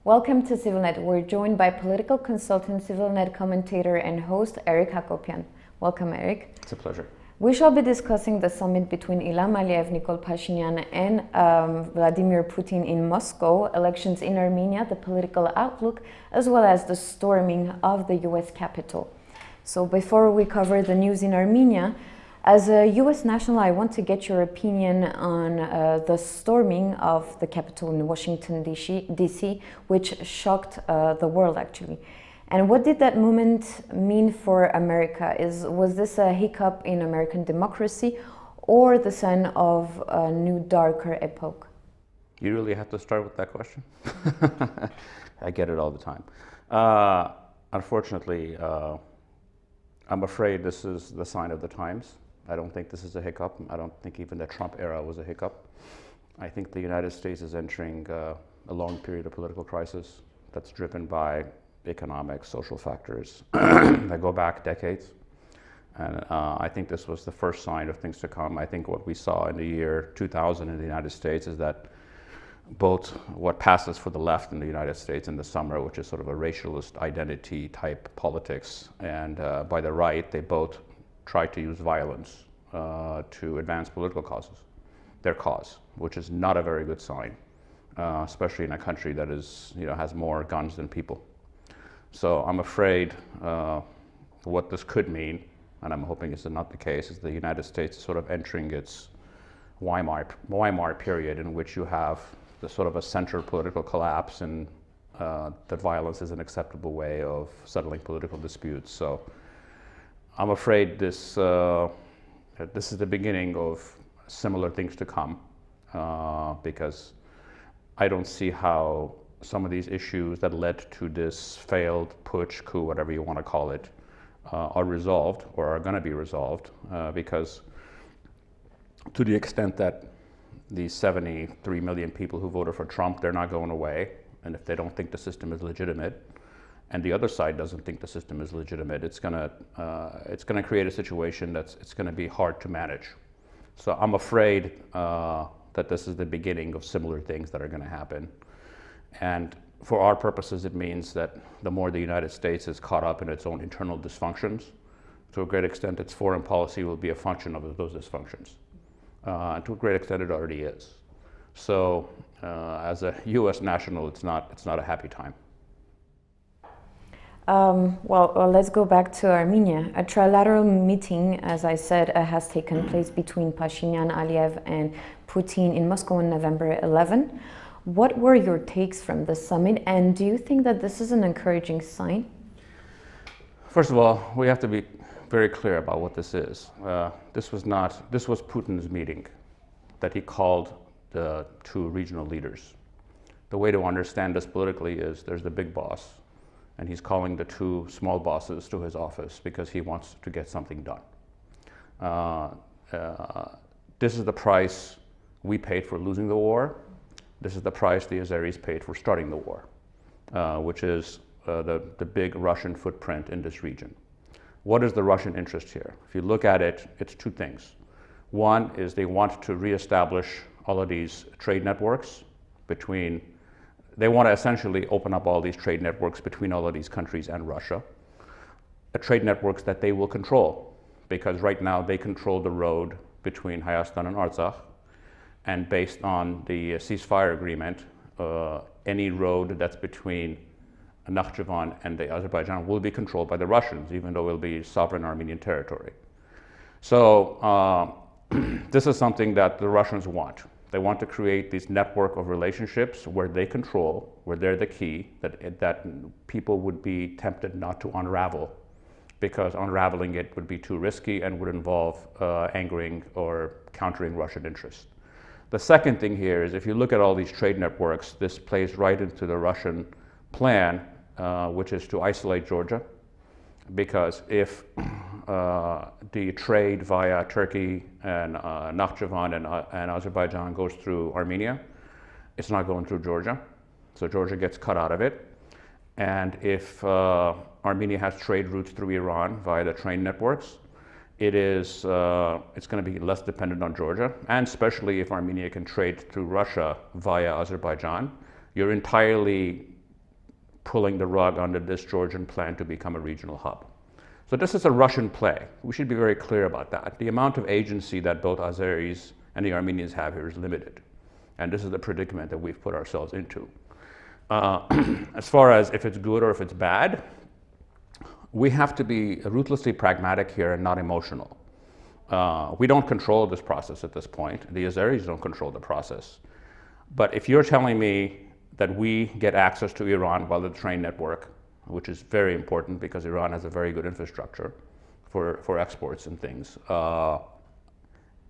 Welcome to CivilNet. We're joined by political consultant, CivilNet commentator and host Eric Hacopian. Welcome, Eric. It's a pleasure. We shall be discussing the summit between Ilham Aliyev, Nikol Pashinyan and Vladimir Putin in Moscow, elections in Armenia, the political outlook, as well as the storming of the US Capitol. So before we cover the news in Armenia, as a US national, I want to get your opinion on the storming of the Capitol in Washington, D.C., which shocked the world, actually. And what did that moment mean for America? Was this a hiccup in American democracy or the sign of a new, darker epoch? You really have to start with that question? I get it all the time. Unfortunately, I'm afraid this is the sign of the times. I don't think this is a hiccup. I don't think even the Trump era was a hiccup. I think the United States is entering a long period of political crisis that's driven by economic, social factors that go back decades. And I think this was the first sign of things to come. I think what we saw in the year 2000 in the United States is that both what passes for the left in the United States in the summer, which is sort of a racialist identity type politics, and by the right, they both try to use violence to advance political causes, their cause, which is not a very good sign, especially in a country that is, has more guns than people. So I'm afraid what this could mean, and I'm hoping it's not the case, is the United States is sort of entering its Weimar period in which you have the sort of a central political collapse and that violence is an acceptable way of settling political disputes. So I'm afraid this is the beginning of similar things to come because I don't see how some of these issues that led to this failed putsch, coup, whatever you want to call it, are resolved or are going to be resolved because to the extent that these 73 million people who voted for Trump, they're not going away. And if they don't think the system is legitimate, and the other side doesn't think the system is legitimate, it's gonna create a situation it's gonna be hard to manage. So I'm afraid that this is the beginning of similar things that are gonna happen. And for our purposes, it means that the more the United States is caught up in its own internal dysfunctions, to a great extent, its foreign policy will be a function of those dysfunctions. And to a great extent, it already is. So as a US national, it's not a happy time. Well, let's go back to Armenia. A trilateral meeting, as I said, has taken place between Pashinyan-Aliyev and Putin in Moscow on November 11. What were your takes from the summit, and do you think that this is an encouraging sign? First of all, we have to be very clear about what this is. This was Putin's meeting that he called the two regional leaders. The way to understand this politically is there's the big boss, and he's calling the two small bosses to his office because he wants to get something done. This is the price we paid for losing the war. This is the price the Azeris paid for starting the war, which is the big Russian footprint in this region. What is the Russian interest here? If you look at it, it's two things. One is they want to reestablish all of these trade networks they want to essentially open up all these trade networks between all of these countries and Russia. Trade networks that they will control, because right now they control the road between Hayastan and Artsakh, and based on the ceasefire agreement, any road that's between Nakhchivan and Azerbaijan will be controlled by the Russians, even though it will be sovereign Armenian territory. So this is something that the Russians want. They want to create this network of relationships where they control, where they're the key, that people would be tempted not to unravel, because unraveling it would be too risky and would involve angering or countering Russian interests. The second thing here is if you look at all these trade networks, this plays right into the Russian plan, which is to isolate Georgia, because if the trade via Turkey and Nakhchivan and Azerbaijan goes through Armenia, it's not going through Georgia, so Georgia gets cut out of it. And if Armenia has trade routes through Iran via the train networks, it's going to be less dependent on Georgia, and especially if Armenia can trade through Russia via Azerbaijan, you're entirely pulling the rug under this Georgian plan to become a regional hub. So this is a Russian play. We should be very clear about that. The amount of agency that both Azeris and the Armenians have here is limited. And this is the predicament that we've put ourselves into. As far as if it's good or if it's bad, we have to be ruthlessly pragmatic here and not emotional. We don't control this process at this point. The Azeris don't control the process. But if you're telling me that we get access to Iran via the train network, which is very important because Iran has a very good infrastructure for exports and things,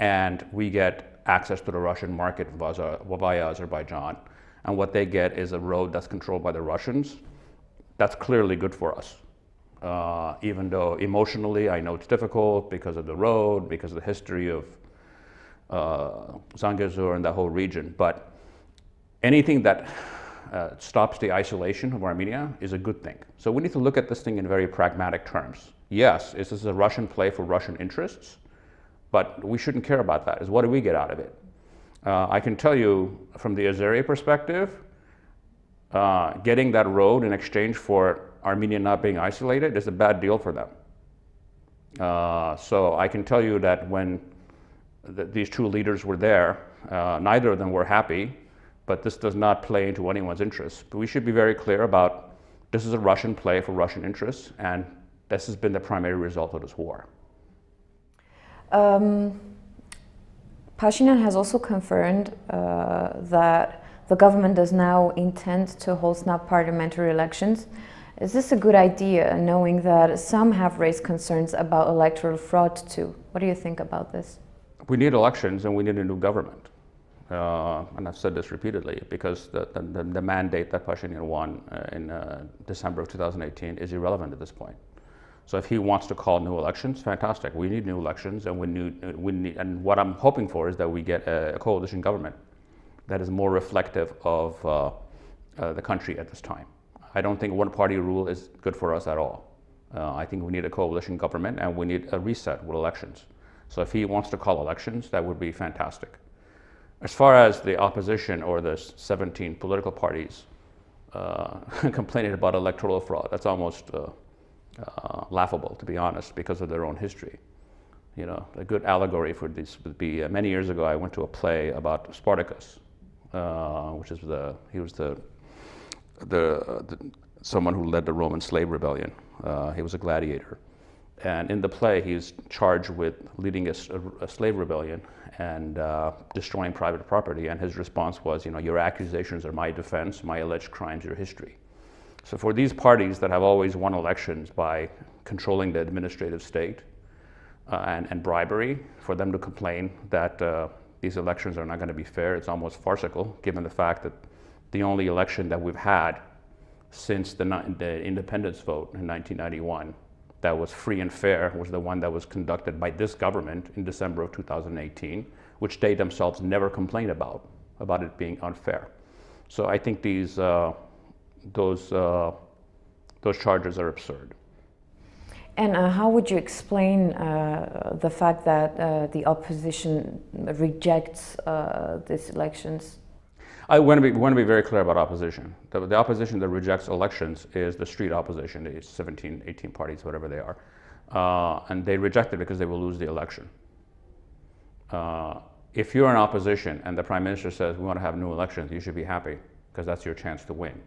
and we get access to the Russian market via Azerbaijan, and what they get is a road that's controlled by the Russians, that's clearly good for us. Even though emotionally I know it's difficult because of the road, because of the history of Zangezur and that whole region, but anything that stops the isolation of Armenia is a good thing. So we need to look at this thing in very pragmatic terms. Yes, this is a Russian play for Russian interests, but we shouldn't care about that. Is what do we get out of it? I can tell you from the Azeri perspective, getting that road in exchange for Armenia not being isolated is a bad deal for them. So I can tell you that when these two leaders were there, neither of them were happy, but this does not play into anyone's interests. But we should be very clear about this is a Russian play for Russian interests, and this has been the primary result of this war. Pashinyan has also confirmed that the government does now intend to hold snap parliamentary elections. Is this a good idea, knowing that some have raised concerns about electoral fraud too? What do you think about this? We need elections and we need a new government. And I've said this repeatedly because the mandate that Pashinyan won in December of 2018 is irrelevant at this point. So if he wants to call new elections, fantastic. We need new elections, and we need. And what I'm hoping for is that we get a coalition government that is more reflective of the country at this time. I don't think one-party rule is good for us at all. I think we need a coalition government, and we need a reset with elections. So if he wants to call elections, that would be fantastic. As far as the opposition or the 17 political parties complaining about electoral fraud, that's almost laughable, to be honest, because of their own history. You know, a good allegory for this would be many years ago I went to a play about Spartacus, which is he was someone who led the Roman slave rebellion. He was a gladiator, and in the play he's charged with leading a slave rebellion and destroying private property, and his response was, you know, your accusations are my defense, my alleged crimes are history. So for these parties that have always won elections by controlling the administrative state and bribery, for them to complain that these elections are not going to be fair, it's almost farcical, given the fact that the only election that we've had since the independence vote in 1991 that was free and fair was the one that was conducted by this government in December of 2018, which they themselves never complained about it being unfair. So I think those charges are absurd. And how would you explain the fact that the opposition rejects these elections? I want to be very clear about opposition. The opposition that rejects elections is the street opposition, the 17, 18 parties, whatever they are. And they reject it because they will lose the election. If you're in opposition and the Prime Minister says we want to have new elections, you should be happy because that's your chance to win.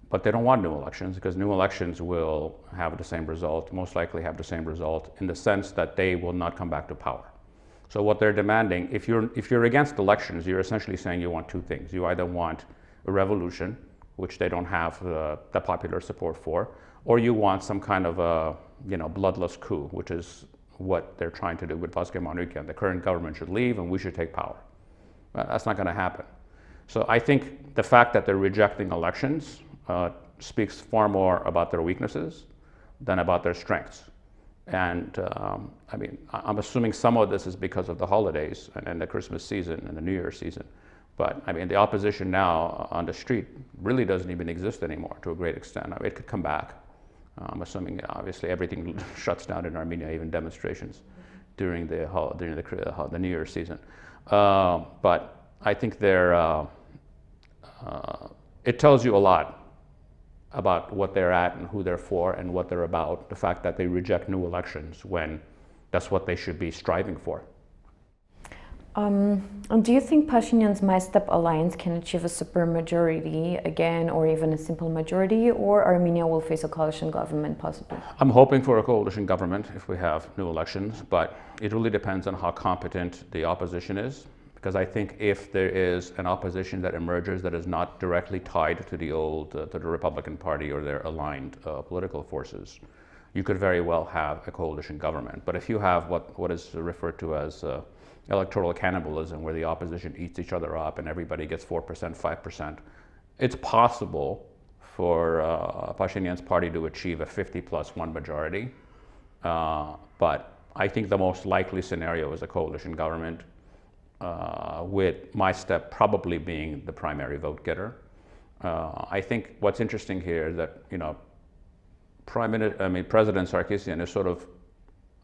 But they don't want new elections because new elections will have the same result, most likely have the same result in the sense that they will not come back to power. So what they're demanding, if you're against elections, you're essentially saying you want two things. You either want a revolution, which they don't have the popular support for, or you want some kind of a bloodless coup, which is what they're trying to do with Vasquez Manoukian. The current government should leave and we should take power. That's not going to happen. So I think the fact that they're rejecting elections speaks far more about their weaknesses than about their strengths. And I mean, I'm assuming some of this is because of the holidays and the Christmas season and the New Year season. But I mean, the opposition now on the street really doesn't even exist anymore to a great extent. I mean, it could come back. I'm assuming obviously everything shuts down in Armenia, even demonstrations during the New Year season. But I think it tells you a lot about what they're at and who they're for and what they're about, the fact that they reject new elections when that's what they should be striving for. And do you think Pashinyan's My Step alliance can achieve a supermajority again, or even a simple majority, or Armenia will face a coalition government possibly? I'm hoping for a coalition government if we have new elections, but it really depends on how competent the opposition is. Because I think if there is an opposition that emerges that is not directly tied to the old, to the Republican Party or their aligned political forces, you could very well have a coalition government. But if you have what is referred to as electoral cannibalism, where the opposition eats each other up and everybody gets 4%, 5%, it's possible for Pashinyan's party to achieve a 50+1 majority. But I think the most likely scenario is a coalition government, with My Step probably being the primary vote getter. I think what's interesting here is that, you know, President Sarkisian is sort of,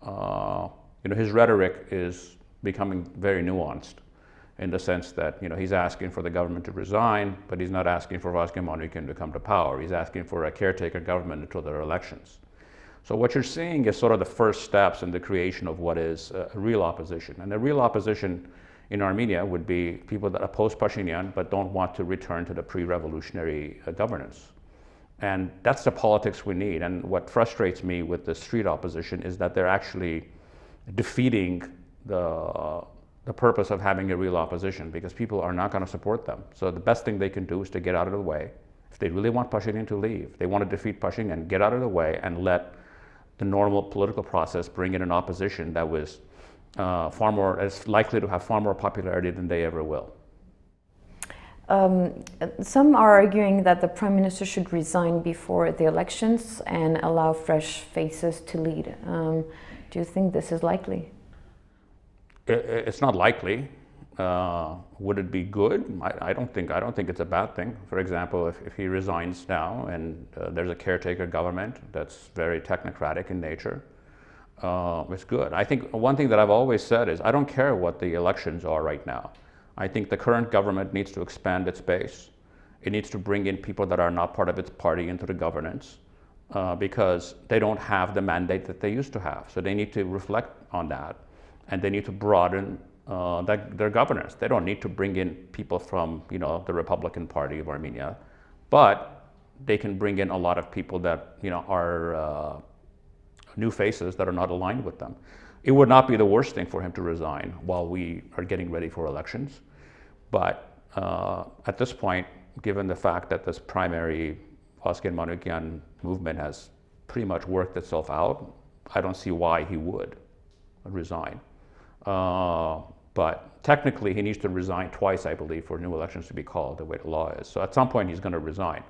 you know, his rhetoric is becoming very nuanced in the sense that, you know, he's asking for the government to resign, but he's not asking for Vardan Petrosyan to come to power. He's asking for a caretaker government until there are elections. So what you're seeing is sort of the first steps in the creation of what is a real opposition. And the real opposition in Armenia would be people that oppose Pashinyan but don't want to return to the pre-revolutionary governance. And that's the politics we need. And what frustrates me with the street opposition is that they're actually defeating the purpose of having a real opposition, because people are not going to support them. So the best thing they can do is to get out of the way. If they really want Pashinyan to leave, they want to defeat Pashinyan, get out of the way and let the normal political process bring in an opposition that was is likely to have far more popularity than they ever will. Some are arguing that the Prime Minister should resign before the elections and allow fresh faces to lead. Do you think this is likely? It's not likely. Would it be good? I don't think it's a bad thing. For example, if he resigns now and there's a caretaker government that's very technocratic in nature, it's good. I think one thing that I've always said is I don't care what the elections are right now. I think the current government needs to expand its base. It needs to bring in people that are not part of its party into the governance, because they don't have the mandate that they used to have. So they need to reflect on that, and they need to broaden their governance. They don't need to bring in people from, you know, the Republican Party of Armenia, but they can bring in a lot of people that, you know, are new faces that are not aligned with them. It would not be the worst thing for him to resign while we are getting ready for elections. But at this point, given the fact that this primary Vardan Petrosyan movement has pretty much worked itself out, I don't see why he would resign. But technically, he needs to resign twice, I believe, for new elections to be called, the way the law is. So at some point, he's going to resign.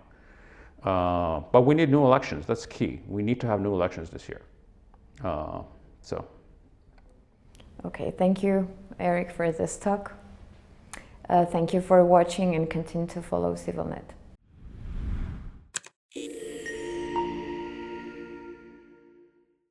But we need new elections. That's key. We need to have new elections this year. Okay, thank you, Eric, for this talk. Thank you for watching, and continue to follow CivilNet.